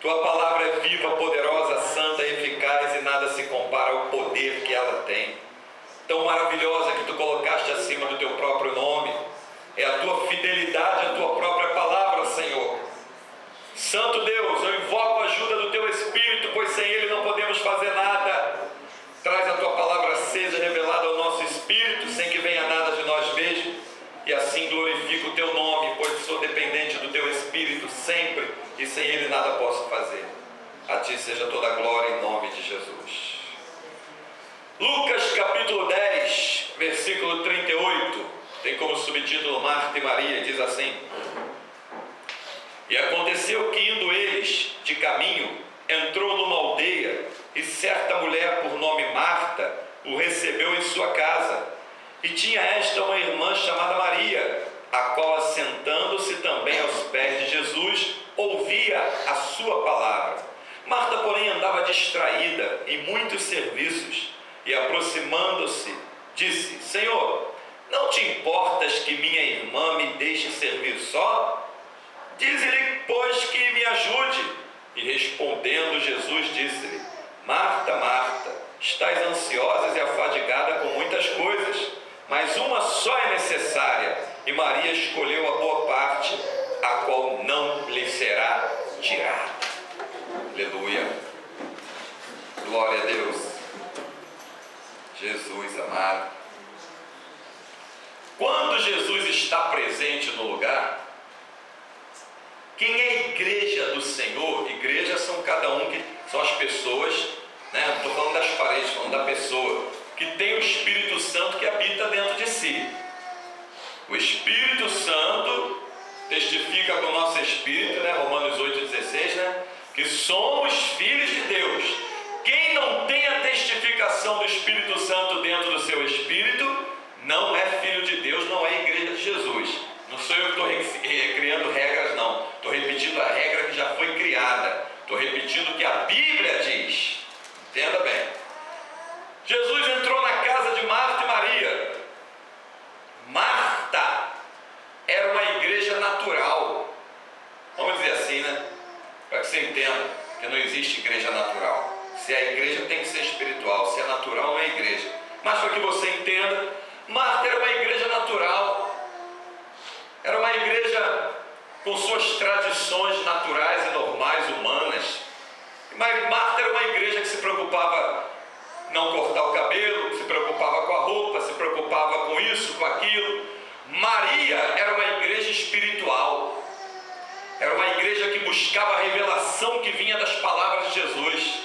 Tua palavra é viva, poderosa, santa, eficaz, e nada se compara ao poder que ela tem. Tão maravilhosa que tu colocaste acima do teu próprio nome. É a tua fidelidade, a tua própria palavra, Senhor. Santo Deus, eu invoco a ajuda do teu Espírito, pois sem ele não podemos fazer nada. Traz a tua palavra, seja revelada ao nosso espírito, sem que venha nada de nós mesmos, e assim glorifico o teu nome, pois sou dependente do teu Espírito sempre, e sem ele nada posso fazer. A ti seja toda a glória em nome de Jesus. Lucas capítulo 10, versículo 38, tem como subtítulo Marta e Maria, diz assim: E aconteceu que, indo eles de caminho, entrou numa aldeia, e certa mulher por nome Marta o recebeu em sua casa. E tinha esta uma irmã chamada Maria, a qual, assentando-se também aos pés de Jesus, ouvia a sua palavra. Marta, porém, andava distraída em muitos serviços, e aproximando-se, disse: Senhor, não te importas que minha irmã me deixe servir só? Dize-lhe, pois, que me ajude. E respondendo Jesus, disse-lhe: Marta, Marta, estás ansiosa e afadigada com muitas coisas, mas uma só é necessária, e Maria escolheu a boa parte, a qual não lhe será tirada. Aleluia. Glória a Deus. Jesus amado. Quando Jesus está presente no lugar, quem é a igreja do Senhor? Igreja são cada um que são as pessoas, né? Não estou falando das paredes, estou falando da pessoa que tem o Espírito Santo que habita dentro de si. O Espírito Santo testifica com o nosso espírito, né? Romanos 8,16, né? Que somos filhos de Deus. Quem não tem a testificação do Espírito Santo dentro do seu espírito, não é filho de Deus, não é igreja de Jesus. Não sou eu que estou criando regras, não. Estou repetindo a regra que já foi criada. Estou repetindo o que a Bíblia diz. Entenda bem. Jesus entrou na casa de Marta e Maria. Marta era uma igreja natural. Vamos dizer assim, né? Para que você entenda que não existe igreja natural. Se é igreja, tem que ser espiritual. Se é natural, não é igreja. Mas para que você entenda, Marta era uma igreja natural. Era uma igreja com suas tradições naturais e normais, humanas. Mas Marta era uma igreja que se preocupava não cortar o cabelo, se preocupava com a roupa, se preocupava com isso, com aquilo. Maria era uma igreja espiritual. Era uma igreja que buscava a revelação que vinha das palavras de Jesus.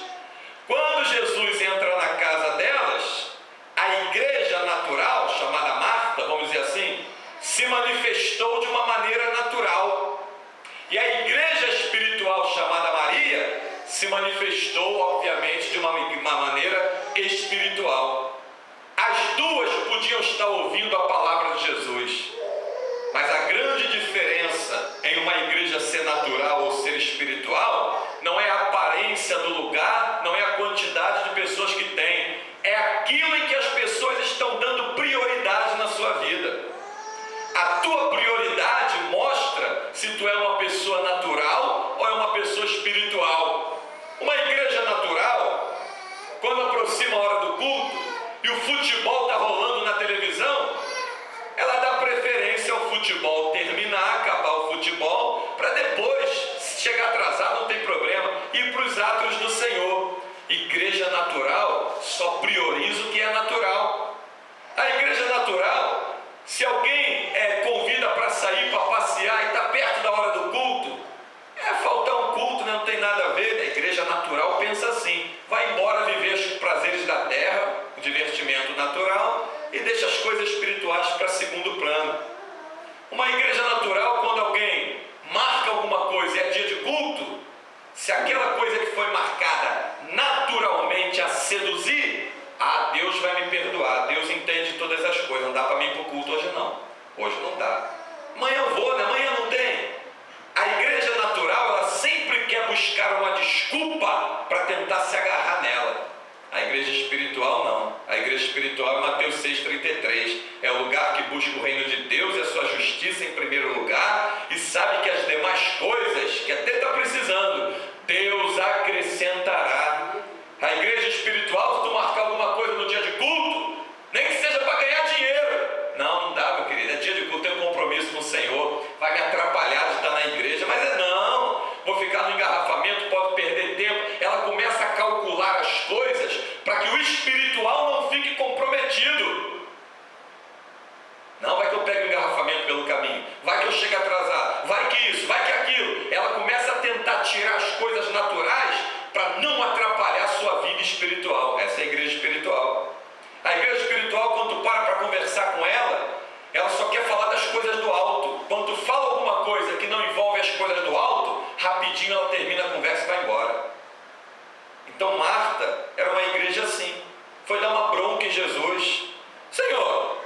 Quando Jesus entra na casa delas, a igreja natural, chamada Marta, vamos dizer assim, se manifestou de uma maneira natural. E a igreja espiritual, chamada Maria, se manifestou, obviamente, de uma maneira espiritual. As duas podiam estar ouvindo a palavra de Jesus. Mas a grande diferença em uma igreja ser natural ou ser espiritual não é a aparência do lugar, não é a quantidade de pessoas que tem, é aquilo em que as pessoas estão dando prioridade na sua vida. A tua prioridade mostra se tu é uma pessoa natural ou é uma pessoa espiritual. Uma igreja natural, quando aproxima a hora do culto e o futebol está rolando na televisão, ela dá preferência ao futebol terminar, acabar o futebol, para depois, se chegar atrasado não tem problema, ir para os atos do Senhor. Igreja natural só prioriza o que é natural. A igreja natural, se alguém convida para sair, para passear e está perto da hora do culto, faltar um culto, né? Não tem nada a ver. A igreja natural pensa assim: vai embora viver os prazeres da terra, o divertimento natural, e deixa as coisas espirituais para segundo plano. Uma igreja natural, quando alguém marca alguma coisa e é dia de culto, se aquela coisa que foi marcada naturalmente a seduzir, Deus vai me perdoar, Deus entende todas as coisas, não dá para mim ir para o culto hoje não. Hoje não dá. Amanhã eu vou, né? Amanhã não tem. A igreja natural, ela sempre quer buscar uma desculpa para tentar se agarrar nela. A igreja espiritual não. A igreja espiritual é Mateus 6,33. É o lugar que busca o reino de Deus e a sua justiça em primeiro lugar, e sabe que as demais coisas, que até está precisando, Deus me atrapalhar de estar na igreja, mas não, vou ficar no engarrafamento, pode perder tempo. Ela começa a calcular as coisas para que o espiritual não fique comprometido. Não, vai que eu pego o engarrafamento pelo caminho, vai que eu chego atrasado, vai que isso, vai que aquilo. Ela começa a tentar tirar as coisas naturais para não atrapalhar a sua vida espiritual. Essa é a igreja espiritual. A igreja espiritual, quando tu para conversar com ela, ela só quer falar das coisas do alto. Quando tu fala alguma coisa que não envolve as coisas do alto, rapidinho ela termina a conversa e vai embora. Então Marta era uma igreja assim. Foi dar uma bronca em Jesus. Senhor,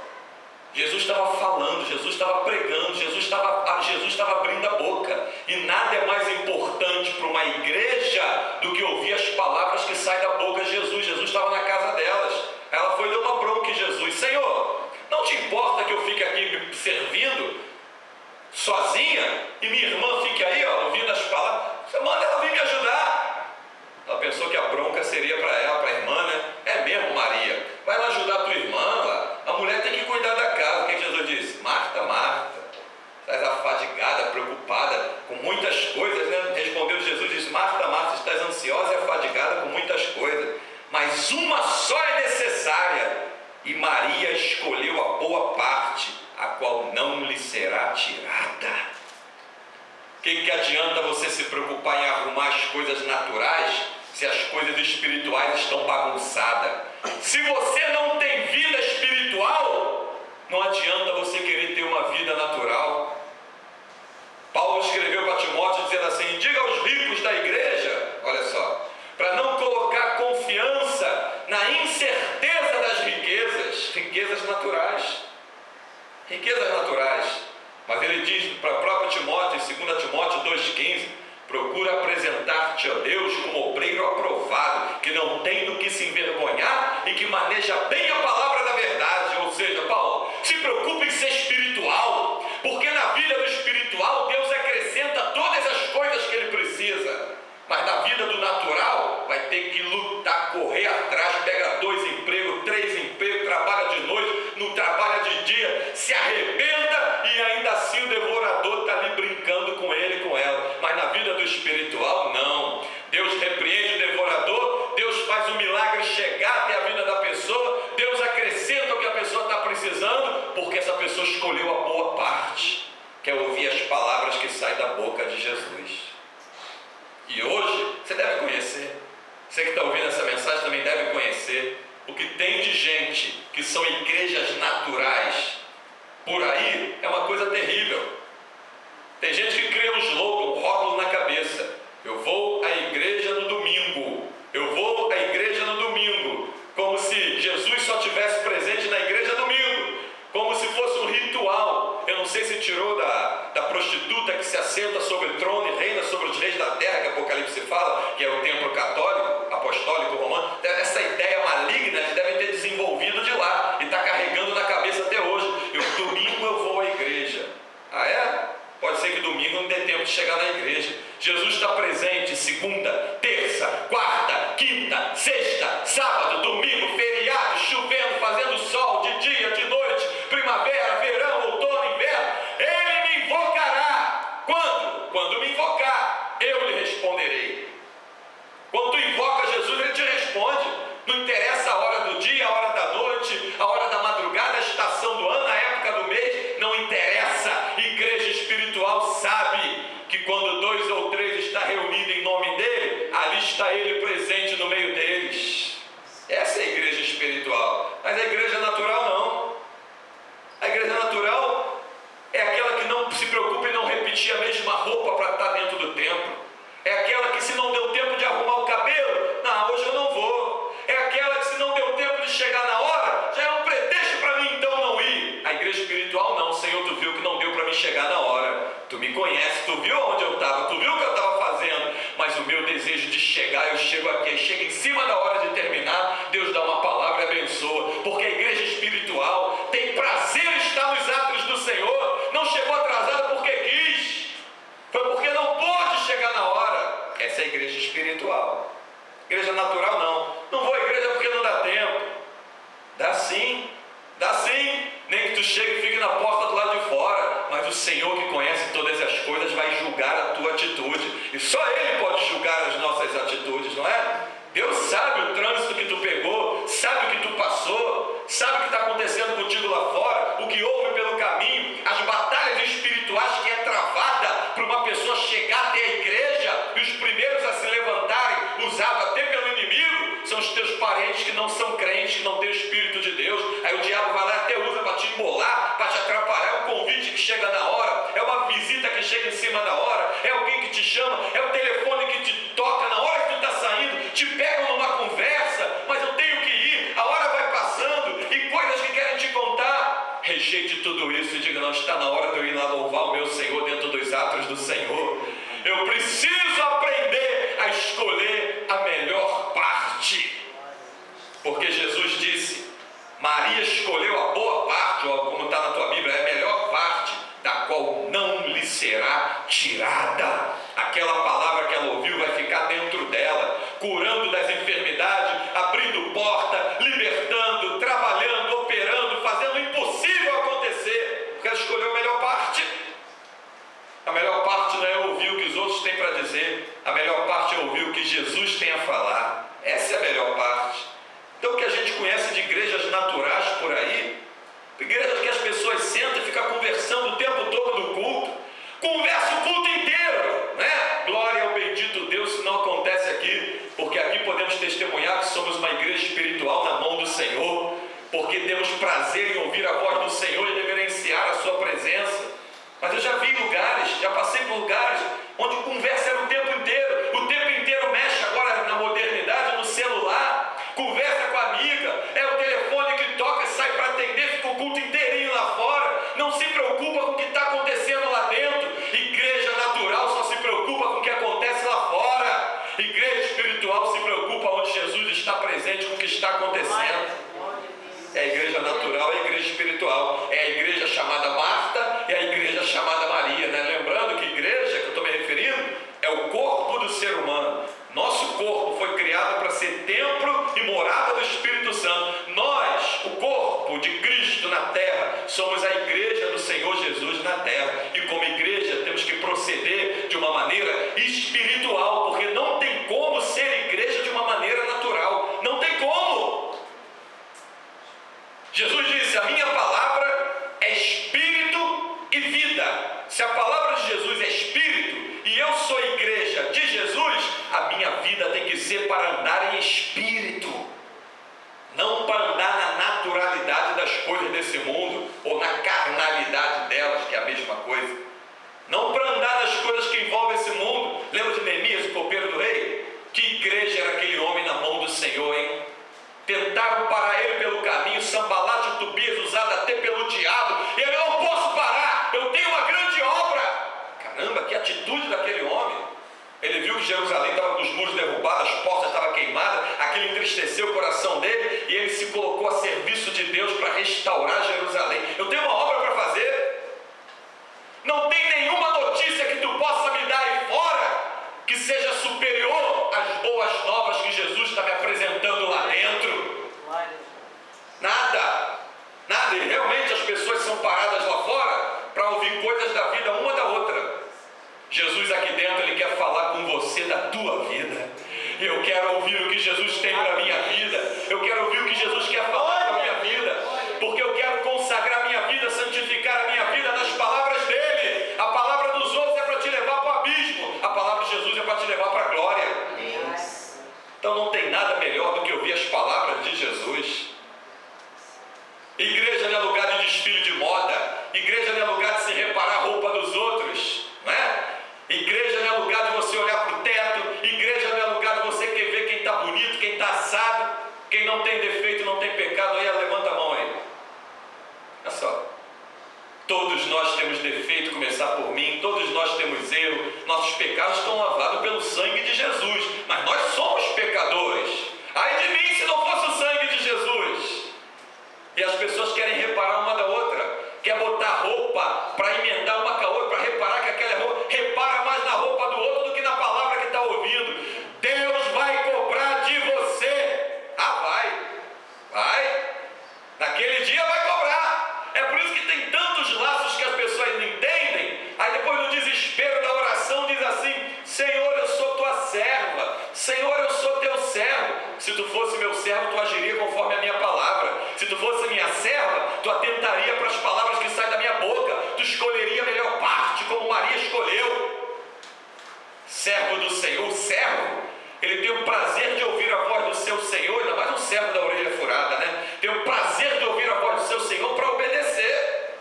Jesus estava falando, Jesus estava pregando, Jesus estava abrindo a boca. E nada é mais importante para uma igreja do que ouvir as palavras que saem da boca de Jesus. Jesus estava na casa delas. Ela foi dar uma bronca em Jesus. Senhor, não te importa que eu fique aqui me servindo sozinha e minha irmã fique aí, ouvindo as palavras? Você manda ela vir me ajudar. Ela pensou que a bronca seria para ela, para a irmã, né? É mesmo, Maria, vai lá ajudar a tua irmã. A mulher tem que cuidar da casa. O que Jesus disse? Marta, Marta, estás afadigada, preocupada com muitas coisas, né? Respondeu Jesus, disse: Marta, Marta, estás ansiosa e afadigada com muitas coisas, mas uma só é necessária, e Maria escolheu a boa parte, a qual não lhe será tirada. O que adianta você se preocupar em arrumar as coisas naturais se as coisas espirituais estão bagunçadas? Se você não tem vida espiritual, não adianta você querer ter uma vida natural. Paulo escreveu para Timóteo dizendo assim: diga aos ricos da igreja, olha só, para não colocar confiança na incerteza das riquezas naturais. Riquezas naturais. Mas ele diz para o próprio Timóteo, em 2 Timóteo 2,15: procura apresentar-te a Deus como obreiro aprovado, que não tem do que se envergonhar e que maneja bem a palavra da verdade. Ou seja, Paulo, se preocupe em ser espiritual, porque na vida do espiritual Deus acrescenta todas as coisas que ele precisa. Mas na vida do natural vai ter que lutar, correr atrás, pega 2 empregos, 3 empregos, trabalha de noite, não trabalha de dia, se arrebenta e ainda assim o devorador está ali brincando com ele e com ela. Mas na vida do espiritual, não. Deus repreende o devorador, Deus faz o milagre chegar até a vida da pessoa, Deus acrescenta o que a pessoa está precisando, porque essa pessoa escolheu a boa parte, que é ouvir as palavras que saem da boca de Jesus. E hoje, você deve conhecer, você que está ouvindo essa mensagem também deve conhecer, o que tem de gente que são igrejas naturais por aí é uma coisa terrível. Tem gente que cria um slogan, um rótulo na cabeça: eu vou à igreja no domingo, eu vou à igreja no domingo, como se Jesus só estivesse presente na igreja domingo, como se fosse um ritual. Eu não sei se tirou da prostituta que se assenta sobre o trono e reina sobre os reis da terra, que Apocalipse fala, que é o templo católico, apostólico, romano. Essa ideia maligna eles devem ter desenvolvido de lá e está carregando na cabeça até hoje. Domingo eu vou à igreja. Ah, é? Pode ser que domingo não dê tempo de chegar na igreja. Jesus está presente segunda, terça, quarta, quinta, sexta, sábado, domingo, feriado, chovendo, fazendo sol, de dia, de noite, primavera, verão, outono, inverno. Ele me invocará. Quando? Quando me invocar, eu lhe responderei. Quando tu invoca Jesus, ele te responde. Não interessa a hora do dia, a hora da noite, a hora da madrugada, a estação do ano, a época do mês, não interessa. Igreja espiritual sabe que quando 2 ou 3 está reunido em nome dele, ali está ele presente no meio deles. Essa é a igreja espiritual. Mas a igreja natural não. A igreja natural é aquela que não se preocupa em não repetir a mesma roupa para estar dentro do templo. É aquela que, se não deu tempo de arrumar o cabelo, não, hoje eu não vou. É aquela que, se não deu tempo de chegar na hora, já é um pretexto para mim então não ir. A igreja espiritual não. Senhor, tu viu que não deu para mim chegar na hora, tu me conhece, tu viu onde eu estava, tu viu o que eu estava fazendo, mas o meu desejo de chegar, eu chego aqui, chega em cima da hora de terminar, Deus dá uma palavra e abençoa, porque a igreja espiritual tem prazer em estar nos atos do Senhor. Não chegou atrasada porque quis, foi porque não pôde chegar na hora. Essa é a igreja espiritual. Igreja natural não vou à igreja porque não dá tempo. Dá sim, nem que tu chegue e fique na porta do lado de fora, mas o Senhor, que conhece todas só Ele pode julgar as nossas atitudes, não é? Deus sabe o trânsito que tu pegou, sabe o que tu passou, sabe o que está acontecendo contigo lá fora, o que houve pelo caminho, as batalhas espirituais que é travada para uma pessoa chegar até a igreja, e os primeiros a se levantarem, usados até pelo inimigo, são os teus parentes que não são crentes, que não têm o Espírito de Deus. Aí o diabo vai lá e até usa para te embolar, para te atrapalhar. É um convite que chega na hora, é uma visita que chega em cima da hora, é alguém que te chama, é o telefone que te toca na hora que tu está saindo, te pegam numa conversa, mas eu tenho que ir, a hora vai passando, e coisas que querem te contar. Rejeite tudo isso e diga: não, está na hora de eu ir lá louvar o meu Senhor dentro dos atos do Senhor. Eu preciso aprender a escolher a melhor parte, porque Jesus disse: Maria escolheu a boa parte, ou como está na tua Bíblia, é a melhor parte, da qual não lhe será tirada. Aquela palavra que ela ouviu vai ficar dentro dela, curando das enfermidades, abrindo porta, libertando, trabalhando, operando, fazendo o impossível acontecer, porque ela escolheu a melhor parte. A melhor parte não é ouvir o que os outros têm para dizer, a melhor parte é ouvir o que Jesus tem a falar. Essa é a melhor parte. Então, o que a gente conhece de igrejas naturais por aí, igrejas que as pessoas sentam e ficam conversando o tempo todo no culto, conversa o culto inteiro, né? Glória ao bendito Deus, se não acontece aqui, porque aqui podemos testemunhar que somos uma igreja espiritual na mão do Senhor, porque temos prazer em ouvir a voz do Senhor e reverenciar a sua presença. Mas eu já vi lugares, já passei por lugares onde conversa era o tempo inteiro mexe agora na modernidade, no celular, conversa com a amiga, é o telefone que toca, sai para atender, fica o culto inteirinho lá fora, não se preocupa com o que está acontecendo lá dentro. Igreja natural só se preocupa com o que acontece lá fora, igreja espiritual se preocupa onde Jesus está presente com o que está acontecendo. É a igreja natural, é a igreja espiritual, é a igreja chamada Marta e a igreja chamada Maria, né? Lembrando que igreja, que eu estou me referindo, é o corpo do ser humano. Nosso corpo foi criado para ser templo e morada do Espírito Santo. Nós, o corpo de Cristo na terra, somos a igreja do Senhor Jesus na terra. E como igreja temos que proceder de uma maneira espiritual, porque não tem como ser igreja de uma maneira natural. Não tem como. Jesus disse: a minha palavra é espírito e vida. Se a palavra de Jesus é espírito e eu sou igreja de Jesus, a minha vida tem que ser para andar em espírito, não para andar na naturalidade das coisas desse mundo ou na carnalidade delas, que é a mesma coisa. Não para andar nas coisas que envolvem esse mundo. Lembra de Neemias, o copeiro do rei? Que igreja era aquele homem na mão do Senhor, hein? Tentaram parar ele pelo caminho, Sambalate e Tobias, usado até pelo diabo, e ele: eu não posso parar, eu tenho uma grande obra. Caramba, que atitude daquele homem! Ele viu que Jerusalém estava com os muros derrubados, as portas estavam queimadas, aquilo entristeceu o coração dele, e ele se colocou a serviço de Deus para restaurar Jerusalém. Eu tenho uma obra para fazer. Não tem nenhuma notícia que tu possa me dar aí fora que seja superior às boas novas que Jesus está me apresentando lá dentro. Nada. E realmente as pessoas são paradas lá fora para ouvir coisas da vida uma da outra. Jesus aqui dentro, Ele quer falar com você da tua vida. Eu quero ouvir o que Jesus tem para a minha vida. Eu quero ouvir o que Jesus quer falar para a minha vida. Porque eu quero consagrar a minha vida, santificar a minha vida nas palavras dEle. A palavra dos outros é para te levar para o abismo. A palavra de Jesus é para te levar para a glória. Então não tem nada melhor do que ouvir as palavras de Jesus. Igreja não é lugar de desfile de moda. Igreja não é lugar de se reparar a roupa dos outros, não é? Igreja não é lugar de você olhar para o teto. Igreja não é lugar de você querer ver quem está bonito, quem está assado, quem não tem defeito, não tem pecado. Aí levanta a mão aí. Olha só. Todos nós temos defeito, começar por mim. Todos nós temos erro. Nossos pecados estão lavados pelo sangue de Jesus. Mas nós somos pecadores. Ai de mim se não fosse o sangue de Jesus. E as pessoas querem reparar uma da outra. Quer botar roupa para emendar uma com a outra, para reparar que aquela roupa, repara mais na roupa do outro do que na palavra que está ouvindo. Deus vai cobrar de você. Vai. Naquele dia vai cobrar. É por isso que tem tantos laços que as pessoas não entendem. Aí depois no desespero da oração diz assim: Senhor, escolhi a melhor parte, como Maria escolheu. Servo do Senhor, o servo, ele tem o prazer de ouvir a voz do seu Senhor, ainda mais um servo da orelha furada, né? Tem o prazer de ouvir a voz do seu Senhor para obedecer.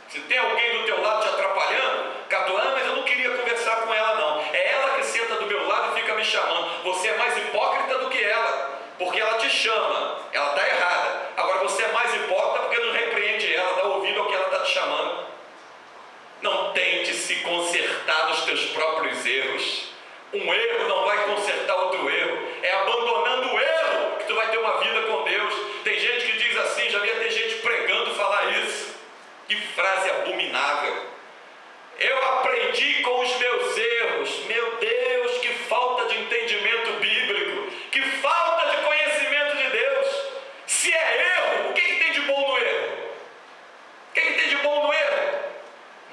Se tem alguém do teu lado te atrapalhando, Catuana, mas eu não queria conversar com ela não. É ela que senta do meu lado e fica me chamando. Você é mais hipócrita do que ela, porque ela te chama, ela está errada. Agora você é mais hipócrita porque não repreende ela, dá ouvido ao que ela está te chamando. Não tente se consertar nos teus próprios erros. Um erro não vai consertar outro erro. É abandonando o erro que tu vai ter uma vida com Deus. Tem gente que diz assim, já vi até gente pregando falar isso. Que frase abominável. Eu aprendi com os meus erros. Meu Deus, que falta de entendimento bíblico. Que falta de conhecimento de Deus. Se é erro, o que tem de bom no erro? O que tem de bom no erro?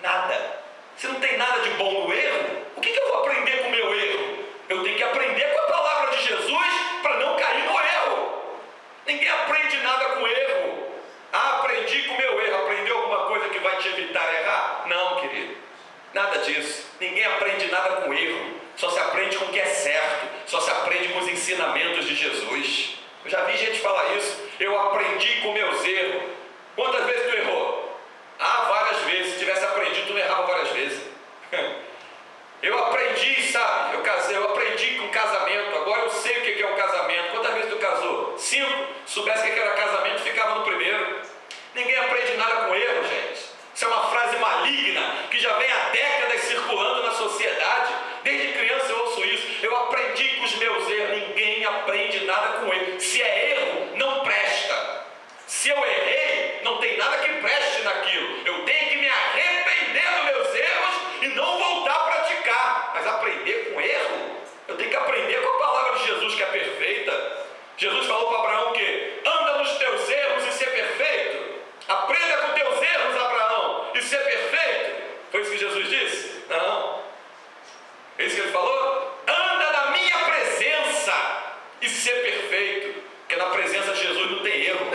Nada. Se não tem nada de bom no erro, o que eu vou aprender com o meu erro? Eu tenho que aprender com a palavra de Jesus para não cair no erro. Ninguém aprende nada com erro. Ah, aprendi com o meu erro. Aprendeu alguma coisa que vai te evitar errar? Não, querido. Nada disso. Ninguém aprende nada com erro. Só se aprende com o que é certo. Só se aprende com os ensinamentos de Jesus. Eu já vi gente falar isso. Eu aprendi com meus erros. Quantas vezes tu errou? Ah, várias vezes. Se tivesse aprendido, tu não errava várias vezes. Eu aprendi, sabe? Eu aprendi com casamento. Agora eu sei o que é um casamento. Quantas vezes tu casou? 5. Se soubesse o que era casamento, ficava no primeiro. Ninguém aprende nada com erro, gente. Isso é uma frase maligna que já vem há décadas circulando na sociedade. Desde criança eu ouço isso. Eu aprendi com os meus erros. Ninguém aprende nada com erro. Se é erro, não presta. Se eu errei, não tem nada que preste naquilo. Eu tenho que me arrepender dos meus erros e não voltar a praticar. Mas aprender com erro, eu tenho que aprender com a palavra de Jesus, que é perfeita. Jesus falou para Abraão o quê? Anda nos teus erros e ser perfeito. Aprenda com teus erros, Abraão, e ser perfeito. Foi isso que Jesus disse? Não. É isso que ele falou? Anda na minha presença e ser perfeito. Porque na presença de Jesus não tem erro.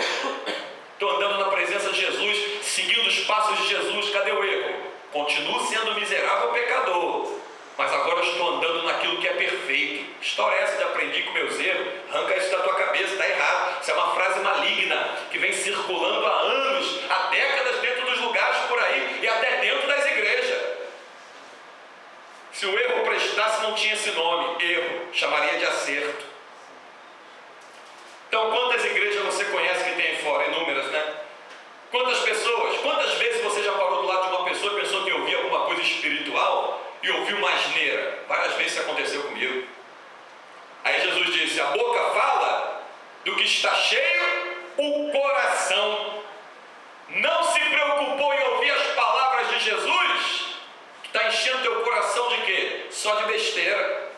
Estou andando na presença de Jesus, seguindo os passos de Jesus. Cadê o erro? Continuo sendo miserável pecador, mas agora eu estou andando naquilo que é perfeito. História é essa de aprendi com meus erros? Arranca isso da tua cabeça, está errado. Isso é uma frase maligna que vem circulando há anos, há décadas, dentro dos lugares por aí e até dentro das igrejas. Se o erro prestasse, não tinha esse nome, erro, chamaria de acerto. Então, quantas igrejas você conhece que tem aí fora? Inúmeras, né? Quantas pessoas, quantas vezes você já parou do lado de uma pessoa e pensou que ouvia alguma coisa espiritual e ouviu uma asneira? Várias vezes isso aconteceu comigo. Aí Jesus disse, a boca fala do que está cheio o coração. Não se preocupou em ouvir as palavras de Jesus, que está enchendo teu coração de quê? Só de besteira.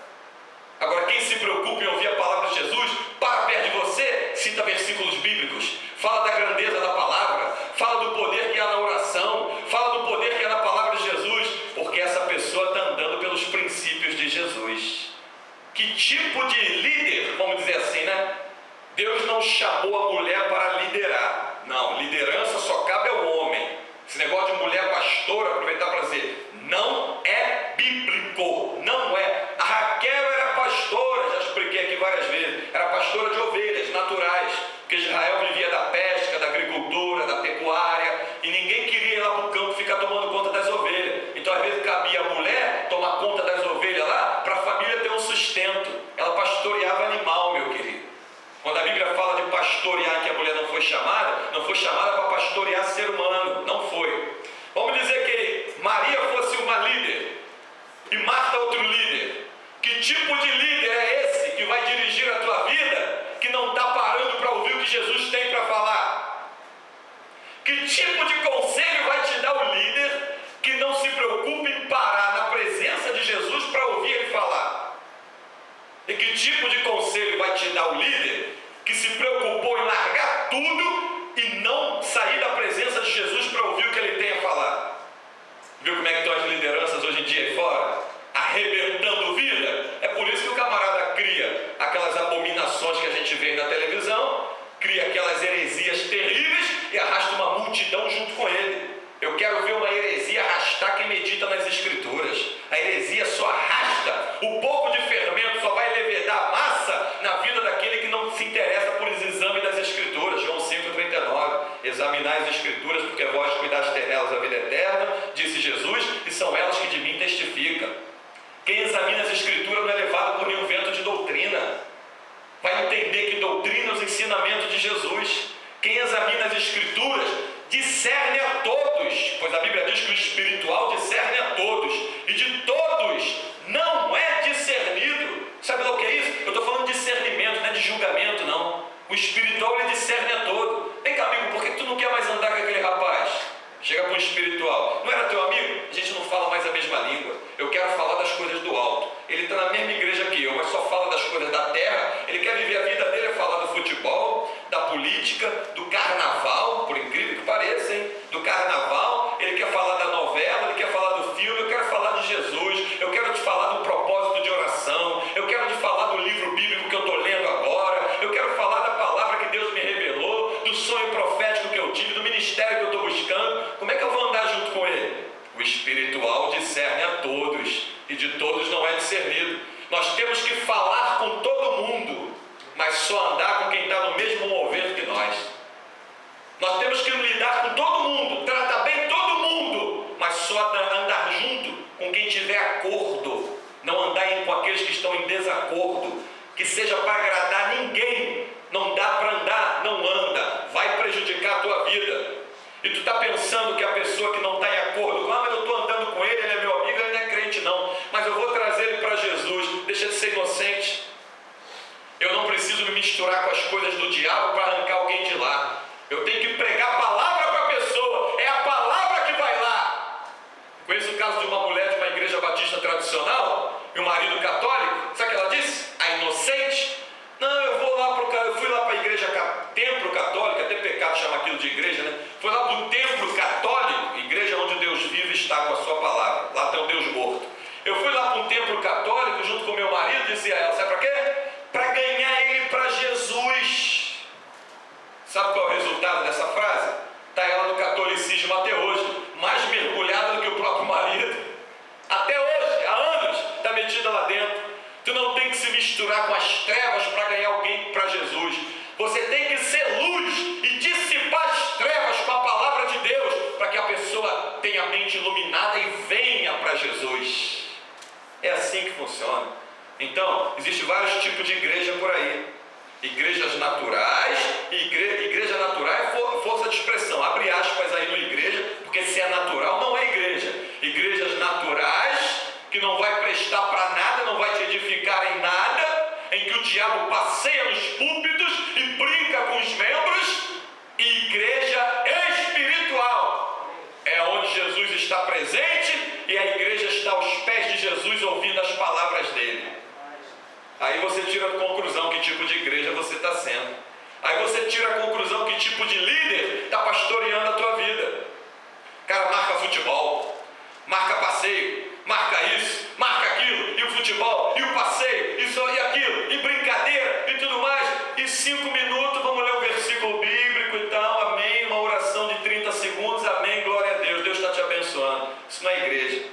Agora, quem se preocupa em ouvir a palavra de Jesus, para perto de você, cita versículos bíblicos, fala da grandeza da palavra, fala do poder que há na oração, fala do poder que há na palavra de Jesus, porque essa pessoa está andando pelos princípios de Jesus. Que tipo de líder, vamos dizer assim, né? Deus não chamou a mulher para liderar. Não, liderança só cabe ao homem. Esse negócio de mulher pastora, aproveitar para dizer, não é bíblico, não é. A Raquel era pastora, já expliquei aqui várias vezes, era pastora de ovelhas naturais, porque Israel vivia da pesca, da agricultura, da pecuária, e ninguém queria ir lá para o campo ficar tomando conta das ovelhas. Então às vezes cabia a mulher tomar conta das ovelhas lá, para a família ter um sustento. Ela pastoreava animal, meu querido. Quando a Bíblia fala de pastorear, que a mulher não foi chamada para pastorear ser humano, não foi. Vamos dizer que Maria fosse uma líder e Marta outro líder. Que tipo de líder é esse que vai dirigir a tua vida, que não está parando para ouvir o que Jesus tem para falar? Que tipo de conselho vai te dar o líder que não se preocupa em parar na presença de Jesus para ouvir ele falar? E que tipo de conselho vai te dar o líder que se preocupou em largar tudo e não sair da presença de Jesus para ouvir o que ele tem a falar? Viu como é que estão as lideranças hoje em dia aí fora? Arrebentando vida. É por isso que o camarada cria aquelas abominações que a gente vê na televisão, cria aquelas heresias terríveis e arrasta uma multidão junto com ele. Eu quero ver uma heresia arrastar vai entender que doutrina é os ensinamentos de Jesus. Quem examina as Escrituras discerne a todos, pois a Bíblia diz que o espiritual discerne a todos, e de todos não é discernido. Sabe lá o que é isso? Eu estou falando de discernimento, não é de julgamento, não. O espiritual, ele discerne a todo. Vem cá, amigo, por que tu não quer mais andar com aquele rapaz? Chega para o espiritual: não era teu amigo? A gente não fala mais a mesma língua. Eu quero falar das coisas do alto. Ele está na mesma igreja que eu, mas só fala das coisas da terra. Ele quer viver a vida dele, é falar do futebol, da política, do carnaval, por incrível que pareça, hein? Do carnaval. Ele quer falar da novela, ele quer falar do filme. Eu quero falar de Jesus. Eu quero te falar do propósito de oração. Eu quero te falar do livro bíblico que eu estou lendo agora. Eu quero falar da palavra que Deus me revelou, do sonho profético que eu tive, do ministério que eu estou buscando. Como é que eu vou andar junto com ele? O espiritual discerne a todos, e de todos não é discernido. Nós temos que falar com todo mundo, mas só andar com quem está no mesmo mover que nós. Nós temos que lidar com todo mundo, tratar bem todo mundo, mas só andar junto com quem tiver acordo. Não andar com aqueles que estão em desacordo, que seja para agradar ninguém. Não dá para andar, não anda, vai prejudicar a tua vida. E tu está pensando que a pessoa que não está em acordo, mas eu estou andando com ele, ele é meu amigo, ele não é crente não, mas eu vou trazer ele para Jesus. Deixa de ser inocente. Eu não preciso me misturar com as coisas do diabo para arrancar alguém de lá. Eu tenho que pregar a palavra para a pessoa, é a palavra que vai lá. Conheço o caso de uma mulher de uma igreja batista tradicional e um marido católico. Sabe o que ela disse? A inocente: não, eu fui lá para a igreja, templo católico, até pecado chamar aquilo de igreja, né? Foi lá para o templo católico, igreja onde Deus vive está com a sua palavra, lá tem o Deus morto. Eu fui lá para um templo católico junto com meu marido, dizia ela, sabe para quê? Para ganhar ele para Jesus. Sabe qual é o resultado dessa frase? Está ela no catolicismo até hoje, mais mergulhada do que o próprio marido. Até hoje, há anos, está metida lá dentro. Tu não tem que se misturar com as trevas para ganhar alguém para Jesus. Você tem que ser luz e dissipar as trevas com a palavra de Deus, para que a pessoa tenha a mente iluminada e venha para Jesus. É assim que funciona. Então, existem vários tipos de igreja por aí. Igrejas naturais, igreja natural é força de expressão. Abre aspas aí no igreja, porque se é natural não é igreja. Igrejas naturais, que não vai prestar para nada, não vai te edificar em nada, em que o diabo passeia nos púlpitos e brinca com os membros. E igreja espiritual é onde Jesus está presente e a igreja está aos pés de Jesus ouvindo as palavras dele. Aí você tira a conclusão que tipo de igreja você está sendo. Aí você tira a conclusão que tipo de líder está pastoreando a tua vida. O cara marca futebol, marca passeio, marca isso, marca aquilo, e o futebol, e o passeio, isso e aquilo, e brincadeira, e tudo mais. E 5 minutos, vamos ler um versículo bíblico e tal, amém, uma oração de 30 segundos, amém, glória a Deus, Deus está te abençoando. Isso não é igreja.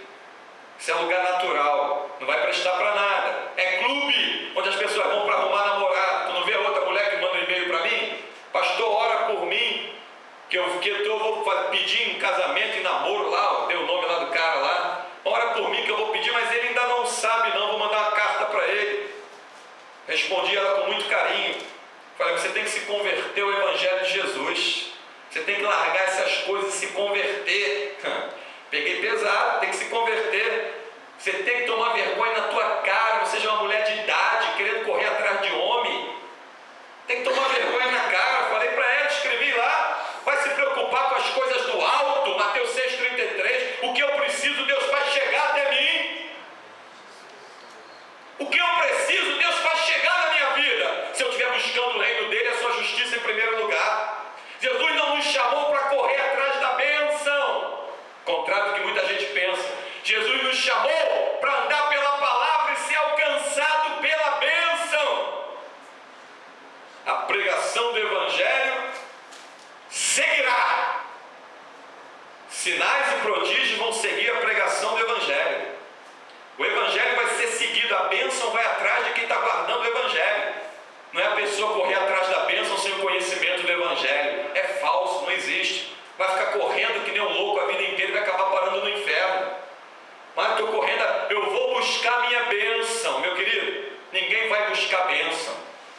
Isso é lugar natural, não vai prestar para nada. É clube, onde as pessoas vão para arrumar namorado. Tu não vê a outra mulher que manda um e-mail para mim? Pastor, ora por mim, que eu vou pedir em casamento e namoro lá, tem o nome lá do cara lá. Ora por mim que eu vou pedir, mas ele ainda não sabe não, vou mandar uma carta para ele. Respondi ela com muito carinho. Falei, você tem que se converter ao Evangelho de Jesus. Você tem que largar essas coisas e se converter. Peguei pesado, tem que se converter. Você tem que tomar vergonha na tua cara. Você já é uma mulher de idade, querendo correr atrás de homem. Tem que tomar vergonha na cara. Falei para ela, escrevi lá. Vai se preocupar com as coisas do alto. Mateus 6,33. O que eu preciso, Deus faz chegar até mim. O que eu preciso, Deus faz chegar na minha vida. Se eu estiver buscando o reino dele, a sua justiça em primeiro lugar. Jesus não nos chamou para correr atrás da bênção. Contrário do que muita gente pensa.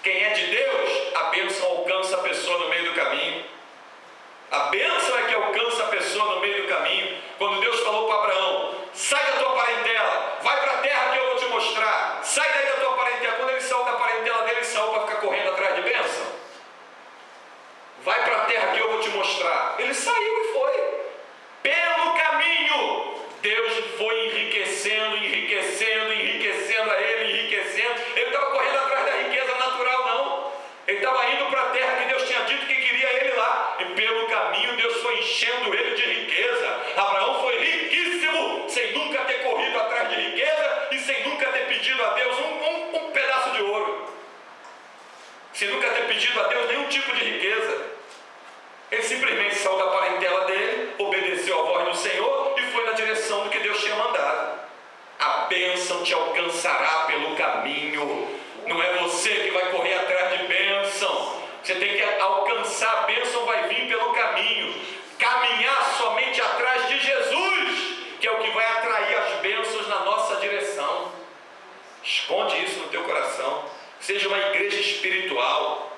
Quem é de Deus, a bênção alcança a pessoa no meio do caminho. A bênção é que alcança a pessoa no meio do caminho. Quando Deus falou para Abraão, sai da tua parentela, vai para a terra que eu vou te mostrar, sai daí da tua parentela. Quando ele saiu da parentela dele, ele saiu para ficar correndo atrás de bênção. Vai para a terra que eu vou te mostrar. Ele saiu e foi. Pelo caminho, Deus foi enriquecendo a ele, enriquecendo. Ele estava correndo atrás da riqueza natural, não. Ele estava indo para a terra que Deus tinha dito que queria ele lá. E pelo caminho, Deus foi enchendo ele de riqueza. Abraão foi riquíssimo, sem nunca ter corrido atrás de riqueza e sem nunca ter pedido a Deus um pedaço de ouro. Sem nunca ter pedido a Deus nenhum tipo de riqueza. Ele simplesmente saiu da parentela dele, obedeceu à voz do Senhor e foi na direção do que Deus tinha mandado. A bênção te alcançará pelo caminho. Não é você que vai correr atrás de bênção. Você tem que alcançar a bênção, vai vir pelo caminho. Caminhar somente atrás de Jesus, que é o que vai atrair as bênçãos na nossa direção. Esconde isso no teu coração. Seja uma igreja espiritual,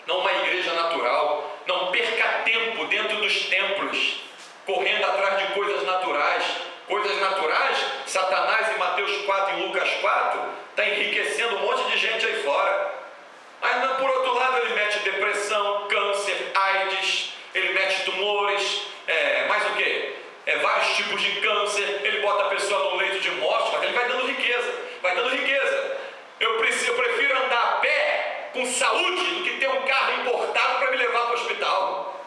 não uma igreja natural. Não perca tempo dentro dos templos, correndo atrás de coisas naturais. Coisas naturais, Satanás em Mateus 4 e Lucas 4 está enriquecendo um monte de gente aí fora. Mas por outro lado ele mete depressão, câncer, AIDS, ele mete tumores, mais o quê? Vários tipos de câncer. Ele bota a pessoa no leito de morte, mas ele vai dando riqueza, vai dando riqueza. Eu prefiro andar a pé com saúde do que ter um carro importado para me levar para o hospital.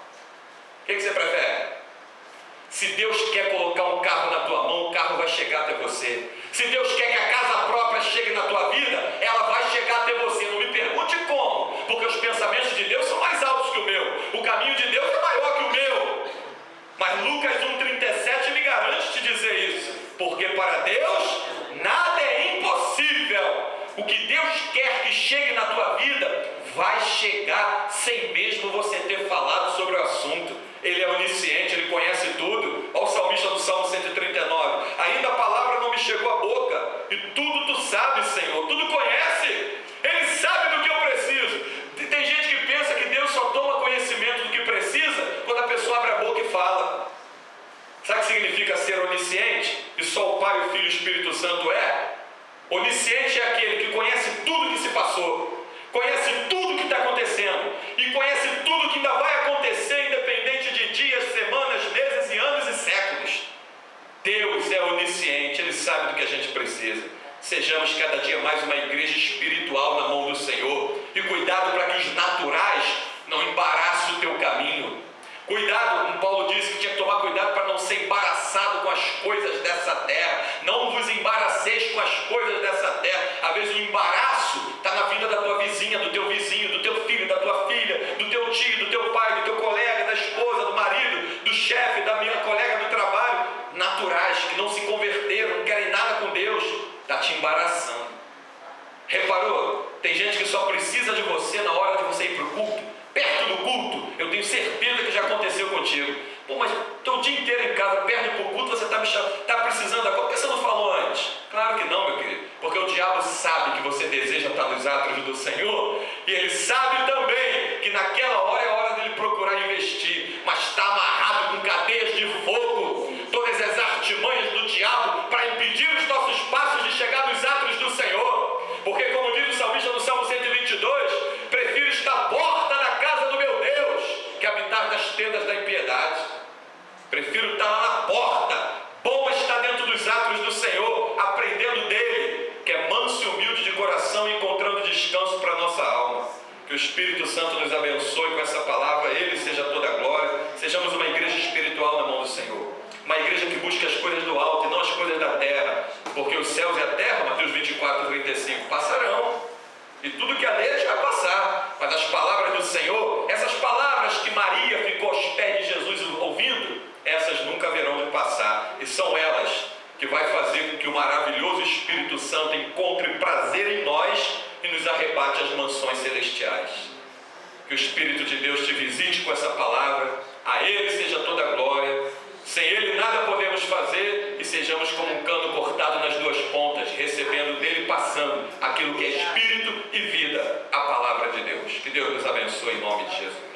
O que você prefere? Se Deus quer colocar um carro na tua mão, o carro vai chegar até você. Se Deus quer que a casa própria chegue na tua vida, ela vai chegar até você. Não me pergunte como, porque os pensamentos de Deus são mais altos que o meu. O caminho de Deus é maior que o meu. Mas Lucas 1,37 me garante te dizer isso. Porque para Deus nada é impossível. O que Deus quer que chegue na tua vida, vai chegar sem mesmo você ter falado sobre o assunto. Ele é onisciente, ele conhece tudo. Olha o salmista do Salmo 139. Ainda a palavra não me chegou à boca, e tudo tu sabes, Senhor, tudo conhece. Ele sabe do que eu preciso. Tem gente que pensa que Deus só toma conhecimento do que precisa quando a pessoa abre a boca e fala. Sabe o que significa ser onisciente? E só o Pai, o Filho e o Espírito Santo é? Onisciente é aquele que conhece tudo que se passou, conhece tudo que está acontecendo e conhece tudo que ainda vai acontecer, independente de dias, semanas, meses e anos e séculos. Deus é onisciente, Ele sabe do que a gente precisa. Sejamos cada dia mais uma igreja espiritual na mão do Senhor. E cuidado para que os naturais não embaraçem o teu caminho. Cuidado, Paulo disse que tinha que tomar cuidado para não ser embaraçado com as coisas dessa terra. Não vos embaraceis com as coisas dessa terra. Às vezes o embaraço está na vida da tua vizinha, do teu vizinho, do teu filho, da tua filha, do teu tio, do teu pai, do teu colega, da esposa, do marido, do chefe, da minha colega do trabalho. Naturais, que não se converteram, não querem nada com Deus. Está te embaraçando. Reparou? Tem gente que só precisa de você na hora de você ir para o culto. Perto do culto, eu tenho certeza que já aconteceu contigo. Pô, mas estou o dia inteiro em casa, perde para o culto, você está precisando agora. Por que você não falou antes? Claro que não, meu querido. Porque o diabo sabe que você deseja estar nos átrios do Senhor. E ele sabe também que naquela hora é hora dele procurar investir. Mas está amarrado com cadeias de fogo. Todas as artimanhas do diabo para impedir os nossos passos de chegar nos átrios do Senhor. Porque como diz o salmista no Salmo 122, prefiro estar porta na casa do meu Deus que habitar nas tendas da impiedade. Prefiro estar lá na porta. Bom estar dentro dos átrios do Senhor, aprendendo dele, que é manso e humilde de coração, encontrando descanso para a nossa alma. Que o Espírito Santo nos abençoe com essa palavra, ele seja toda a glória. Sejamos uma igreja espiritual na mão do Senhor. Uma igreja que busca as coisas do alto e não as coisas da terra. Porque os céus e a terra, Mateus 24, 35, passarão. E tudo que há neles vai passar. Mas as palavras do Senhor, essas palavras que Maria ficou aos pés de Jesus ouvindo, essas nunca haverão de passar. E são elas que vai fazer com que o maravilhoso Espírito Santo encontre prazer em nós e nos arrebate às mansões celestiais. Que o Espírito de Deus te visite com essa palavra. A Ele seja toda a glória. Sem Ele nada podemos fazer e seja sejamos como um cano cortado nas duas pontas, recebendo dele, passando aquilo que é espírito e vida, a palavra de Deus. Que Deus nos abençoe em nome de Jesus.